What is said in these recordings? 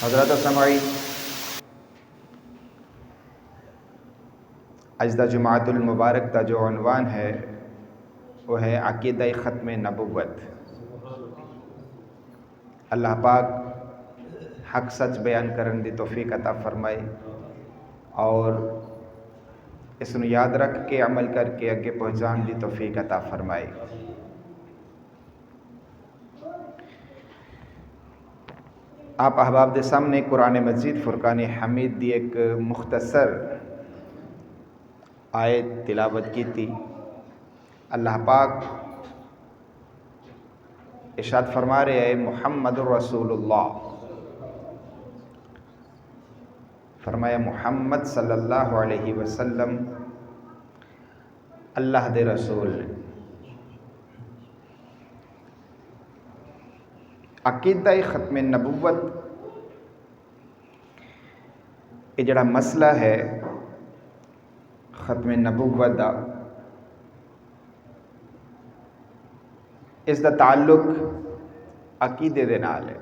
حضرات سمعین، اج دا جمعۃ المبارک کا جو عنوان ہے وہ ہے عقیدہ ختم نبوت۔ اللہ پاک حق سچ بیان کرن دی توفیق عطا فرمائے اور اس نو یاد رکھ کے عمل کر کے اگے پہنچان دی توفیق عطا فرمائے۔ آپ احباب دے سامنے قرآن مجید فرقان حمید دی ایک مختصر آیت تلاوت کی تھی۔ اللہ پاک ارشاد فرما رہے ہیں محمد رسول اللہ، فرمایا محمد صلی اللہ علیہ وسلم اللہ دے رسول نے۔ عقیدہ ختم نبوت یہ جڑا مسئلہ ہے ختم نبوت دا، اس دا تعلق عقیدے دے نال ہے،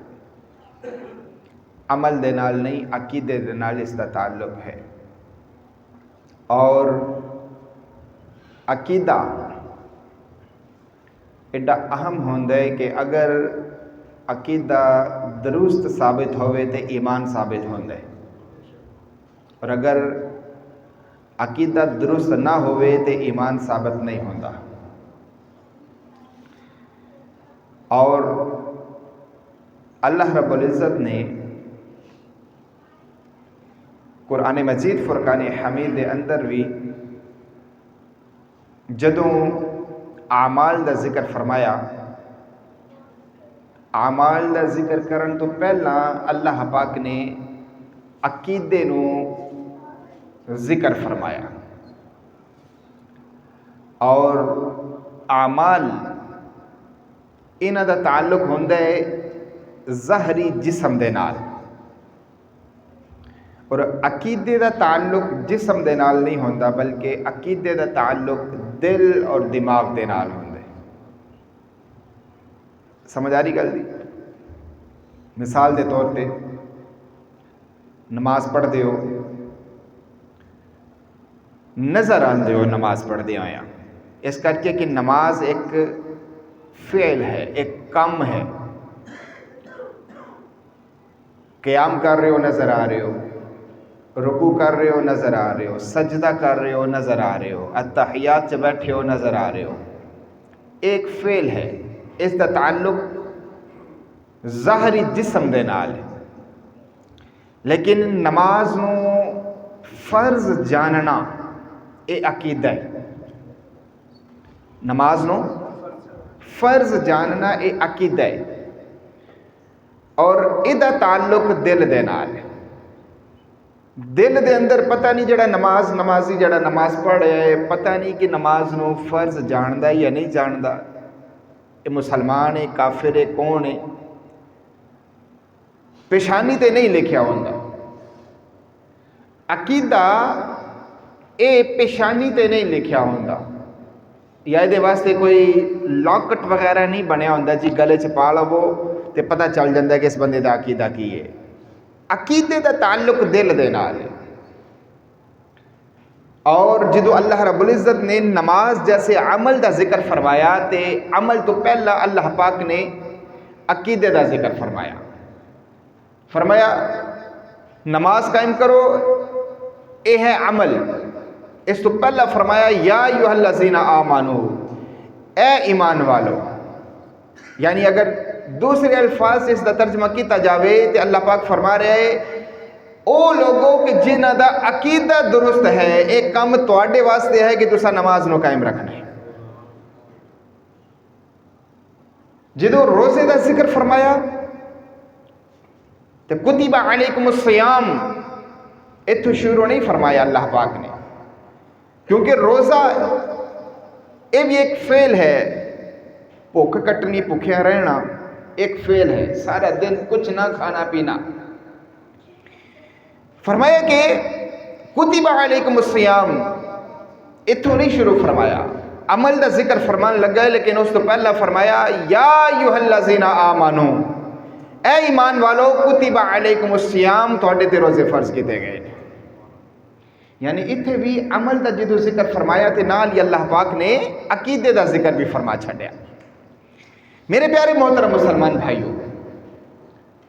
عمل دے نال نہیں، عقیدے دے نال اس دا تعلق ہے۔ اور عقیدہ ایڈا اہم ہوندا ہے کہ اگر عقیدہ درست ثابت ہوئے تو ایمان ثابت ہوندا ہے، اور اگر عقیدہ درست نہ ہوئے تو ایمان ثابت نہیں ہوندا۔ اور اللہ رب العزت نے قرآن مجید فرقان حمید دے اندر بھی جدوں اعمال دا ذکر فرمایا، اعمال دا ذکر کرن تو پہلا اللہ پاک نے عقیدے نو ذکر فرمایا۔ اور اعمال انہاں دا تعلق ہوندا ہے ظاہری جسم دے نال، اور عقیدے دا تعلق جسم دے نال نہیں ہوندا بلکہ عقیدے دا تعلق دل اور دماغ دے نال ہوندا ہے۔ سمجھ آ رہی گل دی؟ مثال دے طور پہ نماز پڑھ دے ہو، نظر آندے ہو نماز پڑھ دے ہویا، اس کر کے کہ نماز ایک فعل ہے، ایک کام ہے۔ قیام کر رہے ہو نظر آ رہے ہو، رکوع کر رہے ہو نظر آ رہے ہو، سجدہ کر رہے ہو نظر آ رہے ہو، اتحیات سے بیٹھے ہو نظر آ رہے ہو، ایک فعل ہے۔ اس کا تعلق ظاہری جسم دے نال ہے، لیکن نماز نو فرض جاننا یہ عقیدہ ہے۔ نماز نو فرض جاننا یہ عقیدہ ہے، اور یہ تعلق دل دے نال ہے۔ دل دے اندر پتہ نہیں جڑا نمازی جڑا نماز پڑھ رہا ہے پتہ نہیں کہ نماز نو فرض جاندا ہے یا نہیں جاندا، یہ مسلمان ہے کافر ہے کون ہے، پیشانی تے نہیں لکھیا ہوندا۔ عقیدہ اے پیشانی تے نہیں لکھیا ہوندا، یا دے واسطے کوئی لاکٹ وغیرہ نہیں بنیا ہوندا جی گلے چ پا لو تے پتہ چل جاندا ہے کہ اس بندے دا عقیدہ کی ہے۔ عقیدے دا تعلق دل دے نال ہے۔ اور جدو اللہ رب العزت نے نماز جیسے عمل دا ذکر فرمایا تے عمل تو پہلا اللہ پاک نے عقیدے دا ذکر فرمایا۔ فرمایا نماز قائم کرو، اے ہے عمل۔ اس تو پہلا فرمایا یا ایھا الذین آمنو، اے ایمان والو۔ یعنی اگر دوسرے الفاظ سے اس کا ترجمہ کیتا جاوے تو اللہ پاک فرما رہے ہیں او لوگوں کہ جنہاں دا عقیدہ درست ہے، ایک کام تواڈے واسطے ہے کہ تسا نماز نو قائم رکھنا ہے۔ جدو روزے دا ذکر فرمایا تو کتب علیکم الصیام اتھو شروع نہیں فرمایا اللہ پاک نے، کیونکہ روزہ یہ بھی ایک فعل ہے، بھوک کٹنی بھوکیا رہنا ایک فعل ہے، سارا دن کچھ نہ کھانا پینا۔ فرمایا کہ کتب علیکم الصیام اتھو نہیں شروع فرمایا، عمل دا ذکر فرمان لگا ہے، لیکن اس تو پہلا فرمایا یا ایھا الذین آمنو، اے ایمان والو کتب علیکم الصیام تواڈے تے روزے فرض کیتے گئے نے. یعنی اتنے بھی عمل دا جدو ذکر فرمایا تے نال ہی اللہ پاک نے عقیدے دا ذکر بھی فرما چھڈیا. میرے پیارے محترم مسلمان بھائیو،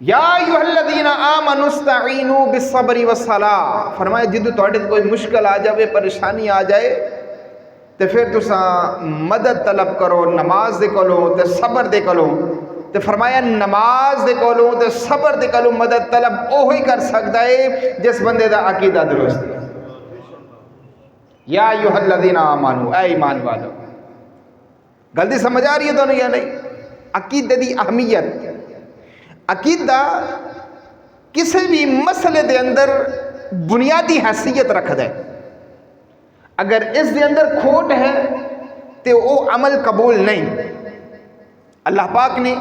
یا ایھا الذین آمنوا استعینوا بالصبر والصلاۃ، فرمایا جدو تواڈے کوئی مشکل آ جائے، پریشانی آ جائے تے پھر تساں مدد طلب کرو نماز دے کولوں تے صبر دے کولوں. تے فرمایا نماز دے کولوں تے صبر دے کولوں مدد طلب اوہی کر سکدا ہے جس بندے دا عقیدہ درست ہے. یا ایھا الذین آمنوا، اے ایمان والو. غلطی سمجھ آ رہی ہے دونوں یا نہیں؟ عقیدے دی اہمیت. عقیدہ کسی بھی مسئلے دے اندر بنیادی حیثیت رکھدا ہے. اگر اس دے اندر کھوٹ ہے تو وہ عمل قبول نہیں. اللہ پاک نے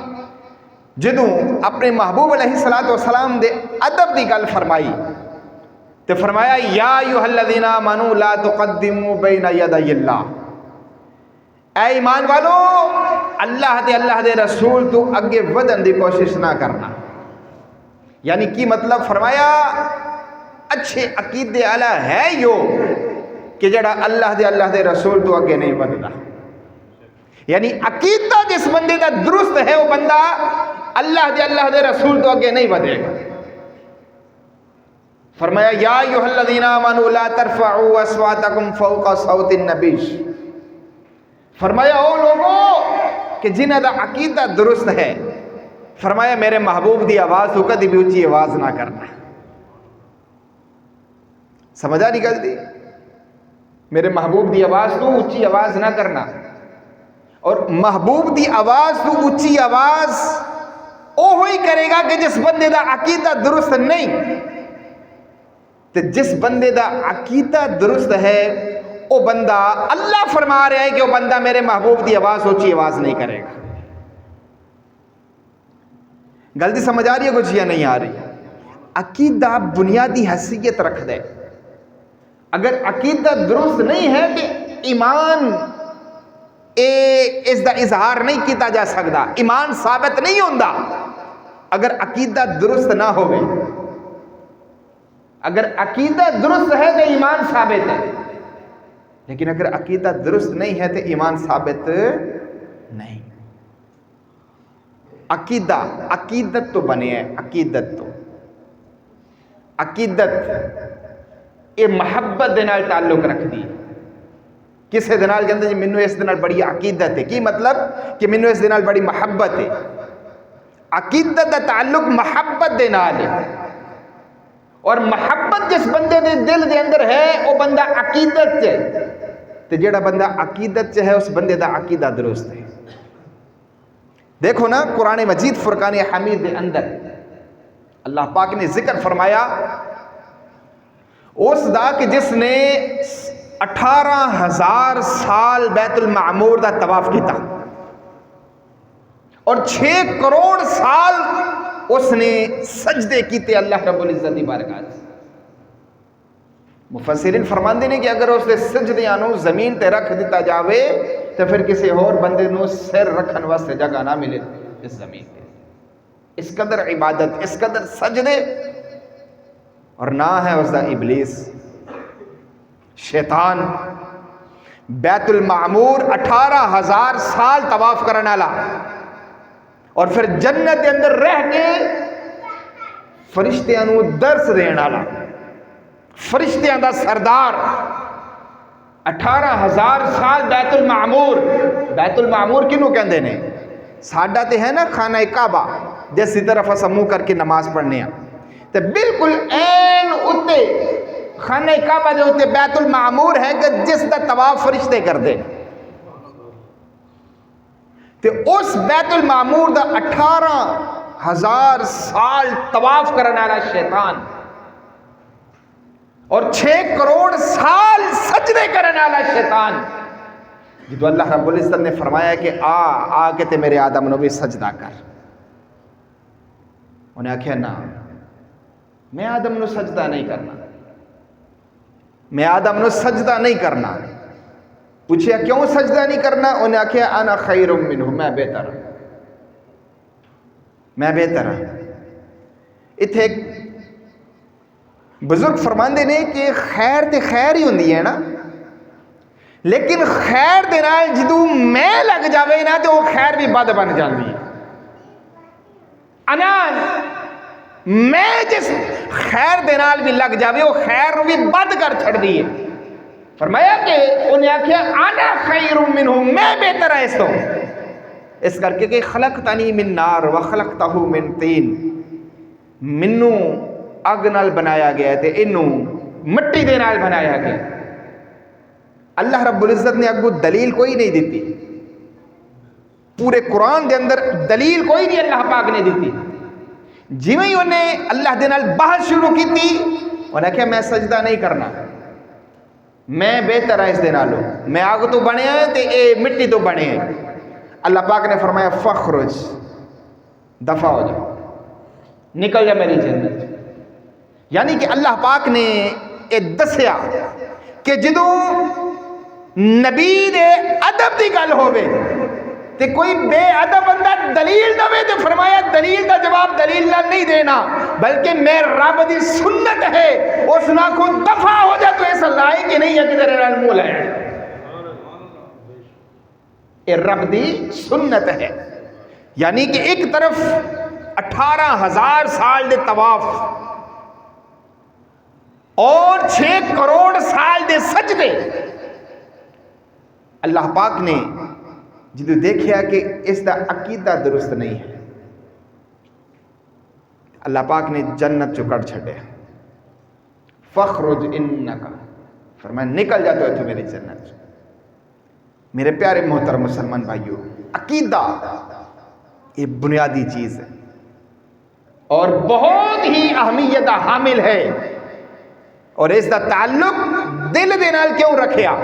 جدوں اپنے محبوب علیہ الصلوۃ والسلام دے ادب دی گل فرمائی تو فرمایا یا ایھا الذین آمنوا لا تقدموا بین یدی اللہ، اے ایمان والو اللہ دے رسول تو اگے ودن دی کوشش نہ کرنا. یعنی کی مطلب فرمایا اچھے عقیدے والا ہے یو کہ جڑا اللہ دے رسول تو اگے نہیں وددا. یعنی عقیدہ جس بندے دا درست ہے وہ بندہ اللہ دے رسول تو اگے نہیں ودے گا. فرمایا یا ایھا الذین آمنوا لا ترفعوا اصواتکم فوق صوت النبی، فرمایا او لوگوں کہ جنہ دا عقیدہ درست ہے، فرمایا میرے محبوب دی آواز تو کدی بھی اونچی آواز نہ کرنا. سمجھا نہیں گل دی؟ میرے محبوب دی آواز تو اونچی آواز نہ کرنا. اور محبوب دی آواز تو اونچی آواز اوہی کرے گا کہ جس بندے دا عقیدہ درست نہیں. تو جس بندے دا عقیدہ درست ہے وہ بندہ، اللہ فرما رہا ہے کہ وہ بندہ میرے محبوب دی آواز اونچی آواز نہیں کرے گا. غلطی سمجھ آ رہی ہے کچھ یا نہیں آ رہی؟ عقیدہ بنیادی حیثیت رکھ دے. اگر عقیدہ درست نہیں ہے کہ ایمان اس دا اظہار نہیں کیتا جا سکتا، ایمان ثابت نہیں ہوتا اگر عقیدہ درست نہ ہوئے. اگر عقیدہ درست ہے تو ایمان ثابت ہے، لیکن اگر عقیدہ درست نہیں ہے تو ایمان ثابت نہیں. عقیدت تو بنے ہے. عقیدت یہ محبت دے نال تعلق رکھ دی. کسے دے نال کہندے جی مینوں اس دے نال بڑی عقیدت ہے. کی مطلب کہ مینوں اس دے نال بڑی محبت ہے. عقیدت دا تعلق محبت دے نال ہے، اور محبت جس بندے دے دل دے اندر ہے وہ بندہ عقیدت ہے. تو جیڑا بندہ عقیدت ہے اس بندے دا عقیدہ درست ہے. دیکھو نا قرآن مجید فرقان حمید دے اندر اللہ پاک نے ذکر فرمایا اس دا کہ جس نے 18,000 سال بیت المعمور دا طواف کیتا اور 6 کروڑ سال اس نے سجدے کیتے اللہ رب العزت دی بارگاہ. مفسرین فرماندے نے کہ اگر اس دے سجدیاں نو زمین تے رکھ دیتا جاوے تو پھر کسی اور بندے نو سر رکھن واسطے جگہ نہ ملے اس زمین تے. اس قدر عبادت، اس قدر سجدے. اور نہ ہے اس دا ابلیس شیطان بیت المعمور 18,000 سال طواف کرنے والا اور پھر جنت کے اندر رہ کے فرشتیاں نو درس دین والا، فرشتیاں دا سردار. 18,000 سال بیت المعمور کنوں کہندے نے؟ ساڈا تے ہے نا خانہ کعبہ جس طرف اساں منہ کر کے نماز پڑھنے ہیں، تے بالکل این اتے خانہ کعبہ دے اتے بیت المعمور ہے کہ جس دا طواف فرشتے کر دے. تے اس بیت المعمور دا 18,000 سال طواف کرنے والا شیطان اور 6 کروڑ سال سجدے کرنے والا شیطان، جدو اللہ رب العزت نے فرمایا کہ آ کے تے میرے آدم نو بھی سجدہ کر، انہیں آکھیا نا میں آدم نو سجدہ نہیں کرنا، میں آدم نو سجدہ نہیں کرنا. پوچھیا کیوں سجدہ نہیں کرنا؟ انہیں آکھیا انا خیر منہ، میں بہتر ہوں. اتنے ایک بزرگ فرماندے نے کہ خیر تے خیر ہی ہوندی ہے نا، لیکن خیر دے نال جدوں میں لگ جاوے نا تو وہ خیر بھی بد بن جاندی ہے۔ انان میں جس خیر دے نال بھی لگ جاوے وہ خیر نو بھی بد کر چھڑ دی ہے۔ فرمایا کہ انہیں آکھیا انا خیر منہ، میں بہتر ہے اس تو، اس کر کے کہ خلقتنی من نار و خلقتہ من طین، منوں اگ نال بنایا گیا تے انوں مٹی دے نال بنایا گیا۔ اللہ رب العزت نے اگو دلیل کوئی نہیں دیتی، پورے قرآن دے اندر دلیل کوئی نہیں اللہ پاک نے دیتی۔ جویں ہی انہیں اللہ دے نال بحث شروع کی تھی، انہیں کہا میں سجدہ نہیں کرنا، میں بہتر ہے اس دے نالوں، میں آگ تو بنے ہیں تے اے مٹی تو بنے ہیں۔ اللہ پاک نے فرمایا فخرج، دفع ہو جاؤ، نکل جا میری جنت۔ یعنی کہ اللہ پاک نے اے دسیا کہ جدوں نبی دے ادب دی گل ہووے تے کوئی بے ادب بندہ دلیل دے تو فرمایا دلیل دا جواب دلیل نہ نہیں دینا، بلکہ میں رب دی سنت ہے اس نہ کو دفع ہو جا تو ایسا لائے کہ نہیں ہے کہ تیرے نال منہ لائے، اے رب دی سنت ہے۔ یعنی کہ ایک طرف 18,000 سال دے طواف اور 6 کروڑ سال دے سجدے، اللہ پاک نے جدو دیکھیا کہ اس دا عقیدہ درست نہیں ہے، اللہ پاک نے جنت چو کٹ چھڑے، فخرج انکا، فرمایا نکل جا تو ہے تو میری جنت۔ میرے پیارے محترم مسلمان بھائیو، عقیدہ یہ بنیادی چیز ہے اور بہت ہی اہمیت حامل ہے، اور اس دا تعلق دل دے نال کیوں رکھیا؟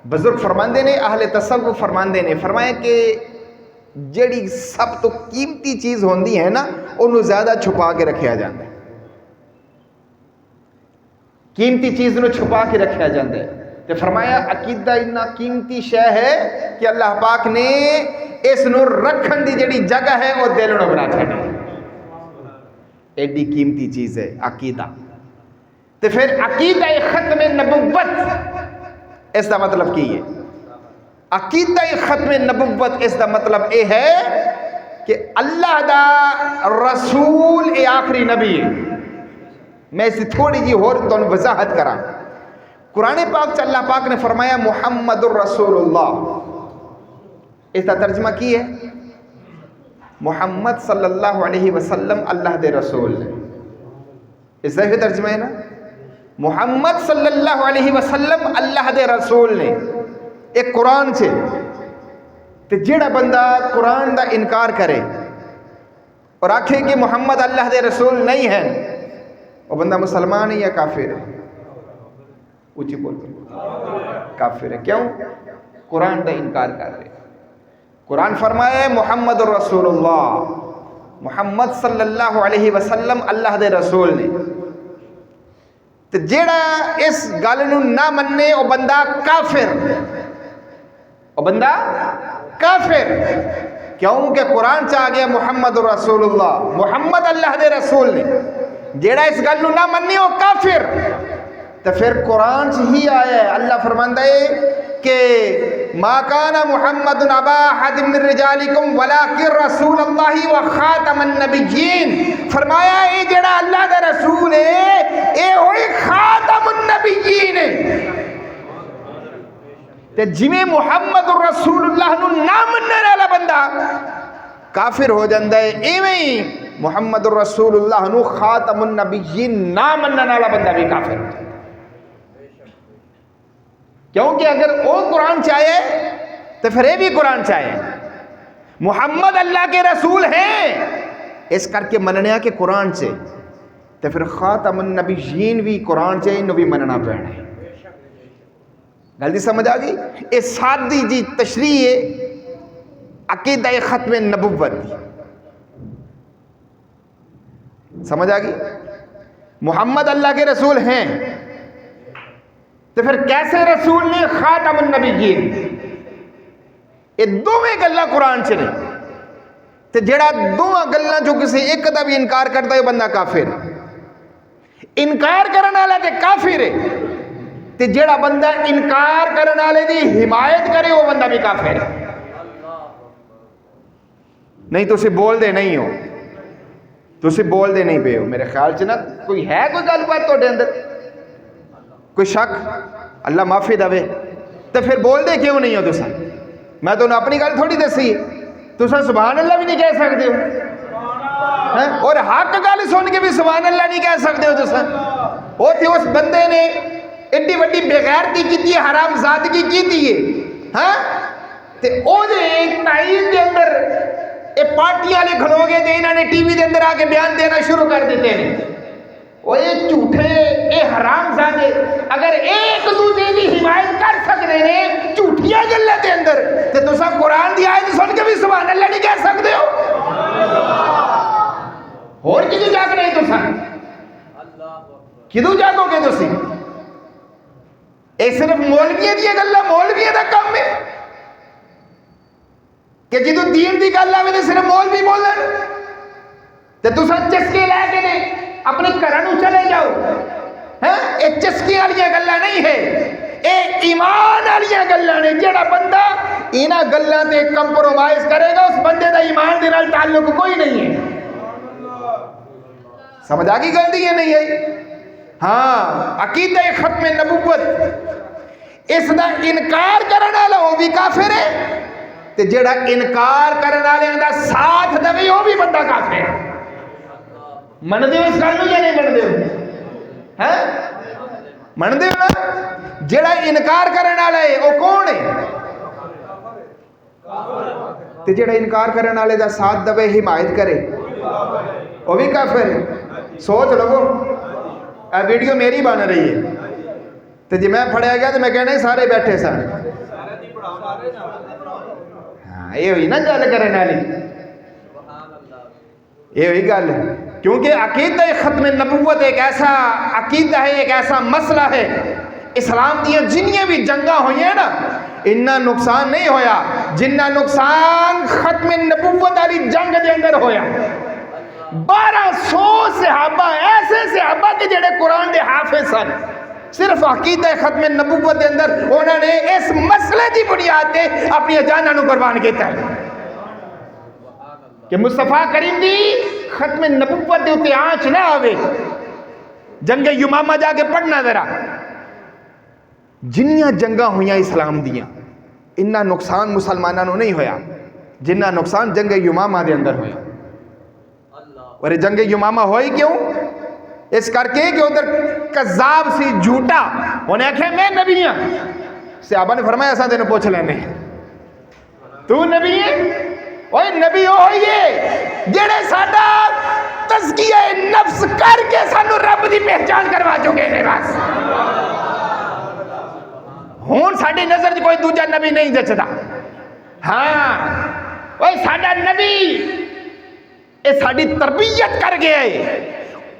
بزرگ فرماندے نے، اہل تصوف فرماندے نے، فرمایا کہ جڑی سب تو قیمتی چیز ہوندی ہے نا انہوں زیادہ چھپا کے رکھیا جاندے، قیمتی چیز نو چھپا کے رکھیا جاندے، تو فرمایا عقیدہ اتنا قیمتی شے ہے کہ اللہ پاک نے اس نو رکھن دی جڑی جگہ ہے وہ دل نو بنا چھڑی، ایڈی قیمتی چیز ہے عقیدہ۔ تو پھر عقیدہ ختم نبوت اس دا مطلب کی ہے؟ عقیدہ ختم نبوت اس دا مطلب اے ہے کہ اللہ دا رسول اے آخری نبی ہے۔ میں اس تھوڑی جی اور تو وضاحت کرا، قرآن پاک اللہ پاک نے فرمایا محمد الرسول اللہ، اس دا ترجمہ کی ہے محمد صلی اللہ علیہ وسلم اللہ دے رسول ہے، اس دا ترجمہ ہے نا، محمد صلی اللہ علیہ وسلم اللہ دے رسول نے، ایک قرآن سے تے جڑا بندہ قرآن دا انکار کرے اور آکھے کہ محمد اللہ دے رسول نہیں ہے، وہ بندہ مسلمان ہے یا کافر ہے؟ اونچی بول کافر ہے۔ کیوں؟ قرآن دا انکار کر رہے۔ قرآن فرمائے محمد الرسول اللہ، محمد صلی اللہ علیہ وسلم اللہ دے رسول نے، تو جیڑا اس گل نو نہ مننے وہ بندہ کافر، وہ بندہ کافر۔ کیوں کہ قرآن چاہ گیا محمد الرسول اللہ، محمد اللہ دے رسول نے، جیڑا اس گل نو نہ مننے وہ کافر۔ تو پھر قرآن ہی آیا ہے، اللہ فرماندا ہے کہ ما کان محمد ابا احد من رجالکم ولکن رسول اللہ و خاتم النبیین، فرمایا اے جڑا اللہ دا رسول ہے اے ہوئی خاتم النبیین ہے۔ تے جویں محمد الرسول اللہ نو نہ مننے والا بندہ کافر ہو جاندا ہے، ایویں ہی محمد الرسول اللہ نو خاتم النبیین نہ مننے والا بندہ بھی کافر ہو جاندا ہے۔ کیونکہ اگر وہ قرآن چاہے تو پھر یہ بھی قرآن چاہے، محمد اللہ کے رسول ہیں اس کر کے مننے کہ قرآن سے، تو پھر خاتم النبیین بھی قرآن سے انہوں بھی مننا پینا ہے۔ غلطی سمجھ آ گئی؟ یہ سادی جی تشریح ہے عقیدہ ختم نبوت دی، سمجھ آ گئی؟ محمد اللہ کے رسول ہیں تو پھر کیسے رسول نے خاتم النبیین؟ یہ دونوں گلاں قرآن سے نہیں۔ تے جڑا دوواں گلاں چوں کسی ایک دا بھی انکار کرتا ہے وہ بندہ کافر ہے. انکار کرنے والا تے کافر ہے تے جڑا بندہ انکار کرنے والے دی حمایت کرے وہ بندہ بھی کافر ہے. نہیں تسی بول دے نہیں ہو, تسی بول دے نہیں پے ہو. میرے خیال چ نا کوئی ہے کوئی گل بات تہاڈے اندر, کوئی شک؟ اللہ معافی دے. تو پھر بول دے کیوں نہیں ہو تسا؟ میں تمہیں اپنی گل تھوڑی دسی, تسا سبحان اللہ بھی نہیں کہہ سکتے ہو, اور حق گل سن کے بھی سبحان اللہ نہیں کہہ سکتے ہو تسا. وہ تھے اس بندے نے ایڈی وڈی بغیرتی کی ہے, حرام زادگی کی ہے, ہاں تے او دے تائید دے اندر اے پارٹیاں والے کھلو گئے تے انہاں نے ٹی وی دے اندر آ کے بیان دینا شروع کر دیتے ہیں. وہ یہ جھوٹے اے حرام زادے اگر ایک دوسرے کی حمایت کر سکتے ہیں جھوٹیاں گلاں دے اندر, تے تسا قرآن دی آیت سن کے بھی سبحان اللہ نہیں کہہ سکتے ہو. اور کدوں جاگ رہے تسا, کدوں جاگو گے تسی؟ اے صرف مولویاں دی گلاں مولویاں دا کام ہے کہ جدوں دین دی گل آوے تے صرف مولوی بولن تے تسا چسکے لے کے نے اپنے گھراں نوں چلے جاؤ. ہاں اے چسکے والیاں گلاں نہیں ہے, اے ایمان والیاں گلاں نے. جڑا بندہ انہاں گلاں تے کمپرومائز کرے گا اس بندے دا ایمان دے نال تعلق کوئی نہیں ہے. سمجھ آ گئی گل دی نہیں ہے؟ ہاں عقیدہ ختم نبوت اس دا انکار کرنے والا وہ بھی کافر ہے تے جڑا انکار کرنے والے دا ساتھ دے وہ بھی بندہ کافر ہے. من دے اس گل نوں یا نہیں من دے؟ ہیں من دے نا؟ جڑا انکار کرنے والا ہے وہ کون ہے؟ تے جڑا انکار کرنے والے دا ساتھ دے حمایت کرے وہ بھی کافر ہے. سوچ لو, اے ویڈیو میری بن رہی ہے تے جی میں پھڑیا گیا تو میں کہنا سارے بیٹھے سن. ہاں یہ ہوئی نا گل کرنے والی, یہ ہوئی گل. کیونکہ عقیدہ ختم نبوت ایک ایسا عقیدہ ہے, ایک ایسا مسئلہ ہے. اسلام دیا جنیاں بھی جنگاں ہوئی ہیں نا اتنا نقصان نہیں ہویا جنہ نقصان ختم نبوت والی جنگ دے اندر ہویا. 1200 صحابہ ایسے صحابہ کے جڑے قرآن دے حافظ سن, صرف عقیدہ ختم نبوت دے اندر انہوں نے اس مسئلے دی بنیاد تے اپنی جاناں نوں قربان کیتا ہے کہ مصطفیٰ کریم دی ختم نبوت دے اتے آنچ نہ آوے. جنگ یمامہ جا کے پڑھنا ذرا, جنیاں جنگاں ہویاں اسلام دیاں انہا نقصان مسلمانوں نہیں ہویا جنہ نقصان جنگ یمامہ دے اندر ہویا. اور جنگ یمامہ ہوئی کیوں؟ اس کر کے کہ ادھر کذاب سی جھوٹا انہیں آکھے میں نبی ہاں. صحابہ نے فرمایا ایسا تینوں پوچھ لینے تو نبی ہے؟ اوہ نبی ہوئیے جڑے ساڈا تزکیہ نفس کر کے سانو رب دی پہچان کروا چکے نے. بس ہون ساڈی نظر کوئی دوجا نبی نہیں جچدا. ہاں اوہ ساڈا نبی اے ساڈی تربیت کر گیا ہے.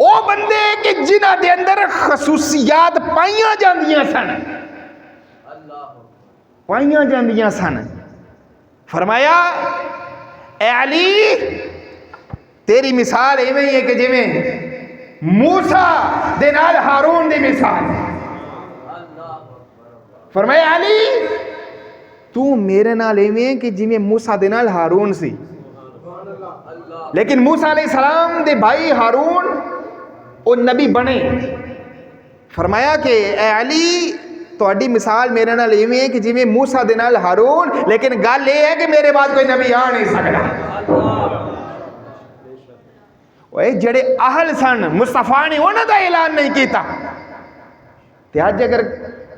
او بندے کہ جنہ دے اندر خصوصیات پائیاں جاندیاں سن, پائیاں جاندیاں سن. فرمایا اے علی تیری مثال ایویں ہی ہے کہ جویں موسیٰ دے نال ہارون دی مثال. فرمایا علی تو میرے نال ایویں ہے کہ جویں موسیٰ دے نال ہارون سی, لیکن موسیٰ علیہ السلام دے بھائی ہارون وہ نبی بنے. فرمایا کہ اے علی تہاڈی مثال میرے نال ایویں ہے کہ جویں موسیٰ دے نال ہارون, لیکن گل یہ ہے کہ میرے بعد کوئی نبی آ نہیں سکتا. اوے جڑے اہل سن مصطفیٰ نے انہاں دا اعلان نہیں کیتا تے اج اگر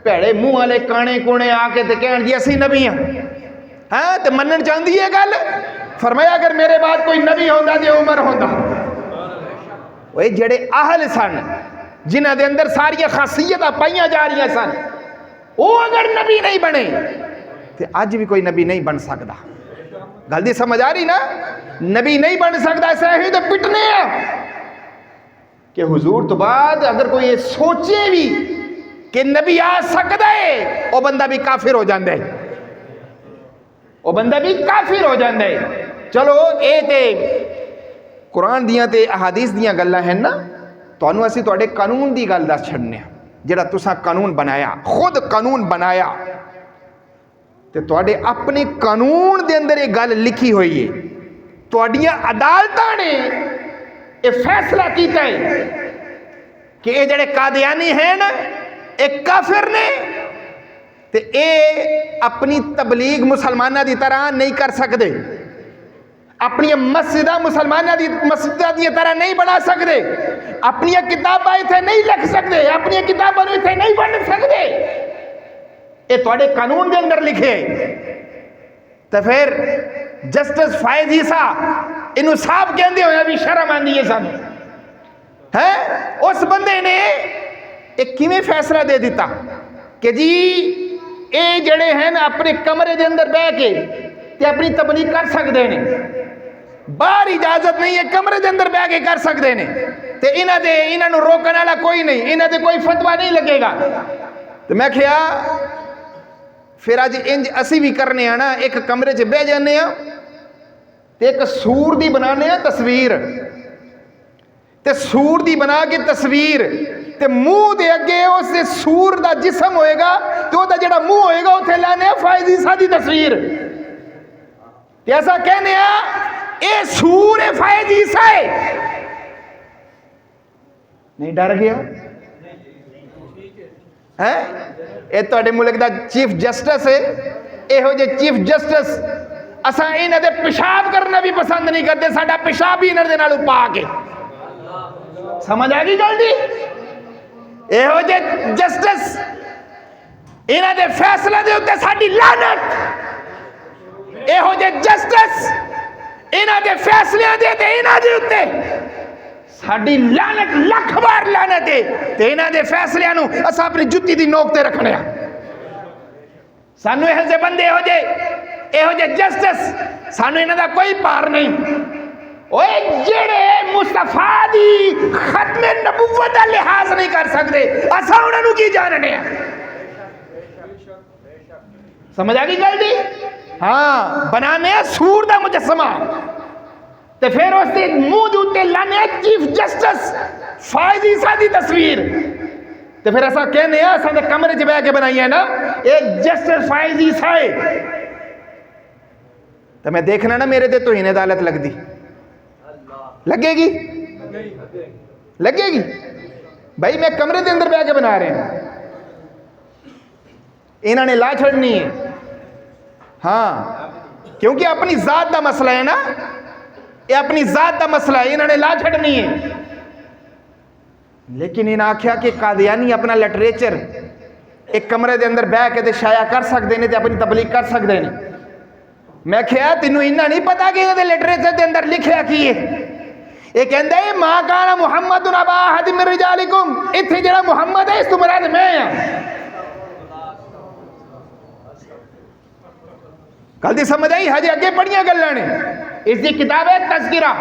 پیڑے منہ والے کانے کونے آ کے تے کہن جی اسی نبی ہاں ہاں تے منن چاہندی ہے گل. فرمایا اگر میرے بعد کوئی نبی ہوندا تے عمر ہوندا. اوے جڑے اہل سن جنہ دے اندر ساری خاصیتاں پائیاں جا رہی سن, وہ اگر نبی نہیں بنے تے اج بھی کوئی نبی نہیں بن سکتا. گل دی سمجھ آ رہی نا؟ نبی نہیں بن سکتا. ایسا ہی تو پٹنے ہیں کہ حضور تو بعد اگر کوئی یہ سوچے بھی کہ نبی آ سکتا ہے وہ بندہ بھی کافر ہو جاندے, وہ بندہ بھی کافر ہو جاندے. چلو اے تے قرآن دیاں تے احادیث دیاں گلاں ہیں نا، تانوں اسی تواڈے قانون دی گل دس چھڈنے ہاں، جڑا تساں قانون بنایا، خود قانون بنایا تے تواڈے اپنے قانون دے اندر یہ گل لکھی ہوئی ہے، تواڈیاں عدالتاں نے یہ فیصلہ کیتا ہے کہ یہ جڑے قادیانی ہیں نا ایک کافر نے تے اے اپنی تبلیغ مسلمانہ دی طرح نہیں کر سکتے، اپنی مسجدہ مسلمانہ دی مسجدہ دی طرح نہیں بنا سکتے، اپنی کتاباں اتنے نہیں لکھ سکتے، اپنی کتاباں اتنے نہیں بن سکتے، یہ تواڈے قانون دے اندر لکھے۔ تو پھر جسٹس فائز عیسیٰ انہوں صاحب کہندے ہوئے بھی شرم آندی ہے سانوں، ہے اس بندے نے ایک کیویں فیصلہ دے دیتا کہ جی اے جڑے ہیں نا اپنے کمرے دے اندر بیٹھ کے تے اپنی تبلیغ کر سکتے ہیں، باہر اجازت نہیں ہے، کمرے دے اندر بیٹھ کے کر سکتے ہیں تے انہاں نوں روکن والا کوئی نہیں، انہاں تے کوئی فتویٰ نہیں لگے گا۔ تو میں کہیا پھر اج انج اسی بھی کرنے ہیں نا، ایک کمرے چ بہ جانے ہیں تے ایک سور دی بنانے ہیں تصویر، تے سور دی بنا کے تصویر تے منہ دے اگے اس دے سور دا جسم ہوئے گا تے او دا جڑا منہ ہوئے گا اتنے لانے فائز عیسیٰ دی تصویر، تے ایسا کہنے اے سور فائز عیسیٰ ہے، نہیں ڈر گیا ہے؟ اے تواڈے ملک دا چیف جسٹس ہے، یہو جے چیف جسٹس اساں انہاں دے پیشاب کرنا بھی پسند نہیں کرتے، ساڈا پیشاب ہی انہاں دے نال پاک ہے، سمجھ آ گئی گل دی؟ یہو جے جسٹس انہاں دے فیصلے دے اوتے ساڈی لعنت، یہو جے جسٹس انہاں دے فیصلے دے تے انہاں دے اوتے ساڈی لعنت، لکھ بار لعنت ہے، تے انہاں دے فیصلیاں نوں اساں اپنی جُتی دی نوک تے رکھنے ہاں۔ سانوں یہ جے بندے یہو جے جسٹس سانوں انہاں دا کوئی پار نہیں، اوے جڑے مصطفیٰ دی ختم نبوت دا لحاظ نہیں کر سکتے، اساں انہاں نوں کی جاننے ہیں؟ سمجھ آ گئی گل دی؟ ہاں، بنانے سور دا مجسمہ تے پھر اس دے منہ دے اوتے لانے چیف جسٹس فائز عیسیٰ دی تصویر، تے پھر ایسا کہنے ہیں اساں دے کمرے چ بیٹھ کے بنائی ہے نا ایک جسٹس فائز عیسیٰ ہے، تو میں دیکھنا نا میرے تے توہین عدالت لگ دی، لگے گی؟ لگے گی؟ بھائی میں کمرے دے اندر بیٹھ کے بنا رہے ہیں، انہوں نے لا چھڑنی ہے، ہاں کیونکہ اپنی ذات دا مسئلہ ہے نا، یہ اپنی ذات دا مسئلہ ہے، انہوں نے لا چھڑنی ہے، لیکن انہوں نے آکھیا کہ قادیانی اپنا لٹریچر ایک کمرے دے اندر بیٹھ کے شائع کر سکتے ہیں تے اپنی تبلیغ کر سکتے ہیں۔ میں کہیا تینوں انہاں نہیں پتا کہ انہاں دے لٹریچر دے اندر لکھیا کی ہے؟ یہ کہندا ہے ما کان محمد ابا احد من رجالکم، ایتھے جڑا محمد ہے اس تو مراد میں ہاں۔ گل دی سمجھ آئی؟ ہجے اگے پڑھیاں گلاں نے، اس دی کتاب ہے تذکرہ،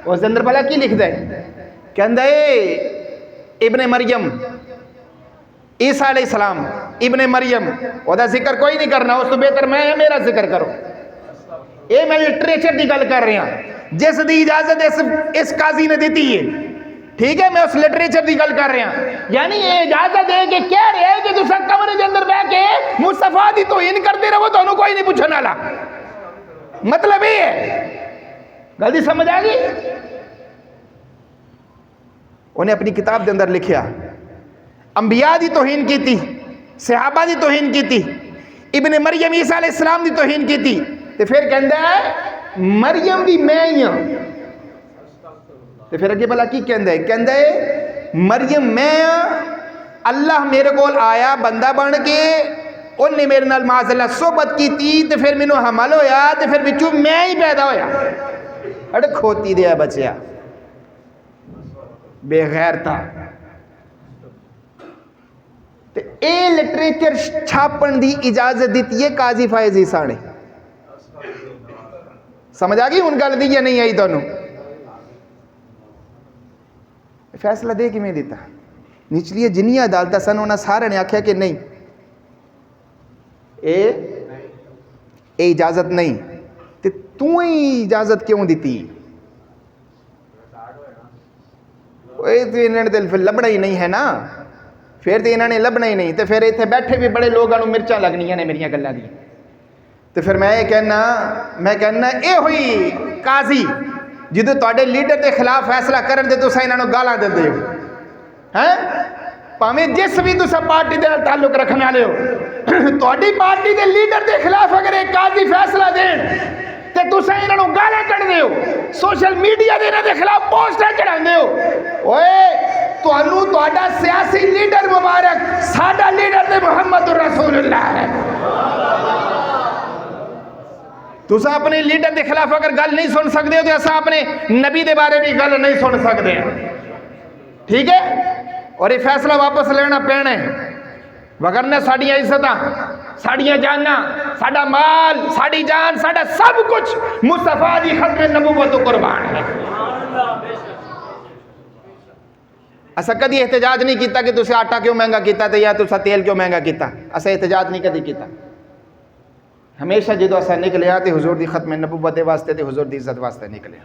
اس دے اندر بھلا کی لکھدا ہے؟ کہندا ہے ابن مریم عیسیٰ علیہ السلام، ابن مریم، او دا ذکر کوئی نہیں کرنا، اس تو بہتر میں میرا ذکر کرو، اے میں لٹریچر دی گل کر رہا ہوں جس دی اجازت اس قاضی نے دیتی ہے، ٹھیک ہے، میں اس لٹریچر دی گل کر رہا ہوں، یعنی یہ اجازت ہے کہ کہہ رہے ہیں کہ تساں کمرے دے اندر بیٹھ کے مصطفیٰ دی توہین کرتے رہو تو انہوں کوئی نہیں پوچھنے والا، مطلب یہ ہے، گل دی سمجھ آ گئی؟ انہیں اپنی کتاب دے اندر لکھیا انبیاء دی توہین کی تھی، صحابہ دی توہین کی تھی، ابن مریم عیسیٰ علیہ السلام دی توہین کی تھی، تو پھر کہندہ ہے مریم بھی میں ہی ہوں، تو پھر اگے بلا کی کہندہ ہے مریم میں اللہ میرے کول آیا بندہ بن کے، انہیں میرے نال معاذ اللہ صحبت کی تھی، تو پھر مینوں حمل ہویا، تو پھر بچوں میں ہی پیدا ہویا، اڑ کھوتی دیا بچیا بے غیر تھا۔ تو اے لٹریچر چھاپن دی اجازت دیتی ہے قاضی فائز عیسیٰ نے، سمجھ آگئی ان گل دی یا نہیں آئی دونوں؟ فیصلہ دے کی میں دیتا نچلی جنیاں عدالتہ سن انہاں سارے نے آکھیا کہ نہیں اے اجازت نہیں، تے تو ہی اجازت کیوں دیتی؟ تو انہوں نے پھر لبنا ہی نہیں ہے نا، پھر تو انہوں نے لبنا ہی نہیں، تو پھر اتنے بیٹھے بھی بڑے لوگوں مرچاں لگنیاں نے میری گلاں دی۔ تو پھر میں کہنا اے ہوئی قاضی جدو تواڈے لیڈر دے خلاف فیصلہ کرن تے تساں انہاں نوں گالاں دیندے ہو ہیں، پاویں جس بھی تساں پارٹی دے نال تعلق رکھنے والے ہو، تواڈی پارٹی دے لیڈر دے خلاف اگر ایک قاضی فیصلہ دین تے تساں انہاں نوں گالاں کڈدے ہو، سوشل میڈیا دے انہاں دے خلاف پوسٹاں چڑھاندے ہو۔ اوئے تانوں تہاڈا سیاسی لیڈر مبارک، ساڈا لیڈر تے محمد رسول اللہ ہے۔ تساں اپنے لیڈر دے خلاف اگر گل نہیں سن سکتے ہو تو اساں اپنے نبی دے بارے بھی گل نہیں سن سکتے ہیں، ٹھیک ہے؟ اور یہ فیصلہ واپس لینا پینا ہے، وگرنہ ساڈیاں عزتاں، ساڈیاں جاناں، ساڈا مال، ساڈی جان، ساڈا سب کچھ مصطفیٰ دی ختم نبوت تو قربان ہے۔ اساں کدی احتجاج نہیں کیتا کہ تساں آٹا کیوں مہنگا کیتا تے یا تساں تیل کیوں مہنگا کیتا، اساں احتجاج نہیں کدی کیتا۔ ہمیشہ جدو اساں نکلے تے حضور دی ختم نبوت دے واسطے تے حضور دی عزت واسطے نکلے۔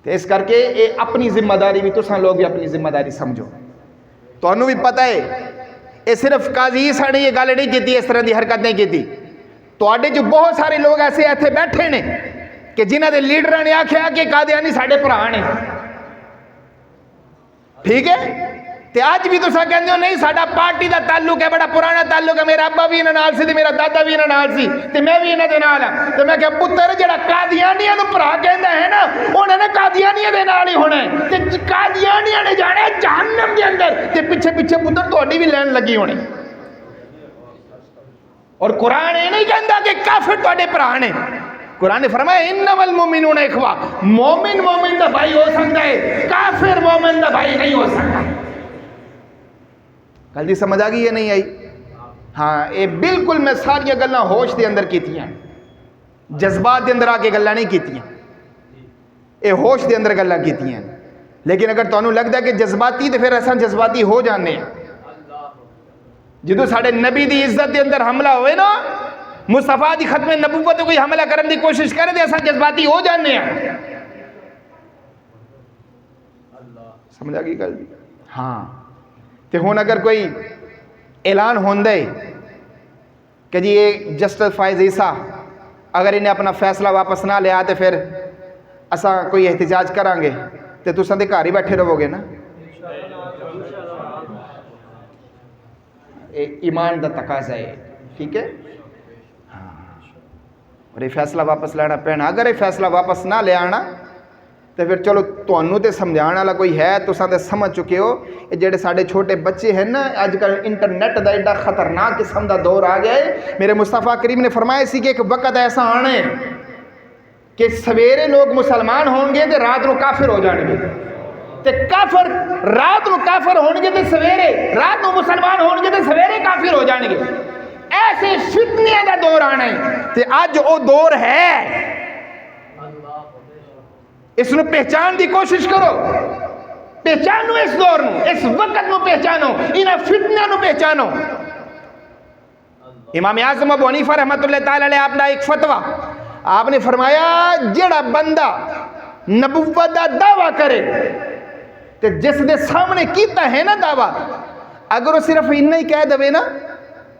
تے اس کر کے اے اپنی ذمہ داری بھی تساں لوگ بھی اپنی ذمہ داری سمجھو۔ تانوں بھی پتہ ہے اے صرف قاضی ساڑی یہ گل نہیں کیتی، اس طرح دی حرکت نہیں کیتی، تواڈے جو بہت سارے لوگ ایسے ایتھے بیٹھے نے کہ جنہاں دے لیڈراں نے آکھیا کہ قادیانی ساڈے بھرا نے، ٹھیک ہے؟ تے آج بھی تساں کہندے ہو نہیں ساڈا پارٹی دا تعلق ہے، بڑا پرانا تعلق ہے، میرا ابا بھی انہاں نال سی تے میرا دادا بھی انہاں نال سی تے میں بھی انہاں دے نال ہاں۔ تے میں کہ پتر جڑا قادیانیاں نوں بھرا کہندا ہے نا، انہاں نے قادیانیاں دے نال ہی ہونا ہے تے قادیانیاں نے جانا ہے جہنم دے اندر تے پیچھے پیچھے پتر تہاڈی بھی لین لگی ہونی۔ اور قرآن یہ نہیں کہندا کہ کافر تہاڈے بھرا نے، قرآن نے فرمایا انما المؤمنون اخوہ، مومن مومن دا بھائی ہو سکتا ہے، کافر مومن دا بھائی نہیں ہو سکتا۔ گل دی سمجھ آ گئی یا نہیں آئی؟ ہاں یہ بالکل میں ساری گلاں ہوش دے اندر کیتیاں، جذبات دے اندر آ کے گلاں نہیں کیتیاں، یہ ہوش دے اندر گلاں کیتیاں۔ لیکن اگر تانوں لگدا ہے کہ جذباتی تے پھر اساں جذباتی ہو جانے ہیں۔ جدو ساڈے نبی دی عزت دے اندر حملہ ہوئے نا، مصطفیٰ دی ختم نبوت تے کوئی حملہ کرنے دی کوشش کرے تے اساں جذباتی ہو جانے ہیں۔ سمجھ آ گئی گل؟ ہاں تے ہن اگر کوئی اعلان ہوندا ہے کہ جی یہ جسٹس فائز عیسیٰ اگر انہیں اپنا فیصلہ واپس نہ لیا تے پھر اساں کوئی احتجاج کریں گے تے تساں تے گھر ہی بیٹھے رہو گے نا۔ ایمان دا تقاضا ہے، ٹھیک ہے؟ اور یہ فیصلہ واپس لینا پینا، اگر یہ فیصلہ واپس نہ لے آنا تو پھر چلو تانوں تے سمجھانے والا کوئی ہے، تساں تے سمجھ چکے ہو۔ یہ جڑے ساڈے چھوٹے بچے ہیں نا، اج کل انٹرنیٹ دا ایڈا خطرناک قسم دا دور آ گیا ہے۔ میرے مصطفیٰ کریم نے فرمایا سی کہ ایک وقت ایسا آنا ہے کہ سویرے لوگ مسلمان ہوں گے تے رات نو کافر ہو جان گے، تے کافر رات نو کافر ہون گے تے سویرے رات نو مسلمان ہون گے تے سویرے کافر ہو جان گے۔ ایسے فتنے دا دور آنا ہے تے اج او دور ہے، اس نو پہچان دی کوشش کرو، پہچانو اس دور نو، اس وقت نو پہچانو، انہاں فتنہ نو پہچانو۔ امام اعظم ابو حنیفہ رحمۃ اللہ تعالی علیہ آپ نے ایک فتویٰ آپ نے فرمایا جڑا بندہ نبوت دا دعویٰ کرے تے جس دے سامنے کیتا ہے نا دعویٰ، اگر وہ صرف اتنا ہی کہہ دے نا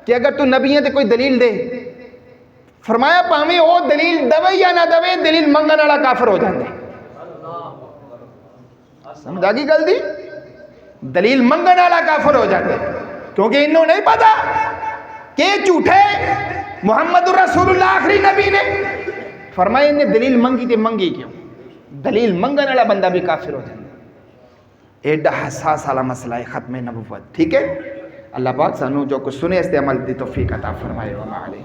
کہ اگر تو نبی ہے تو کوئی دلیل دے، فرمایا پاویں وہ دلیل دوے یا نہ دوے، دلیل منگن والا کافر ہو جاندے۔ سمجھ آ گئی گل دی؟ دلیل منگن والا کافر ہو جاندے، کیونکہ انہوں نہیں پتا کہ جھوٹے محمد رسول اللہ آخری نبی نے فرمایا انہیں دلیل منگی تے منگی کیوں؟ دلیل منگن والا بندہ بھی کافر ہو جاندے۔ ایڈا حساس والا مسئلہ ہے ختم نبوت، ٹھیک ہے؟ اللہ پاک سانو جو کچھ سنے اس تے عمل دی توفیق عطا فرمائے۔ وما علیہ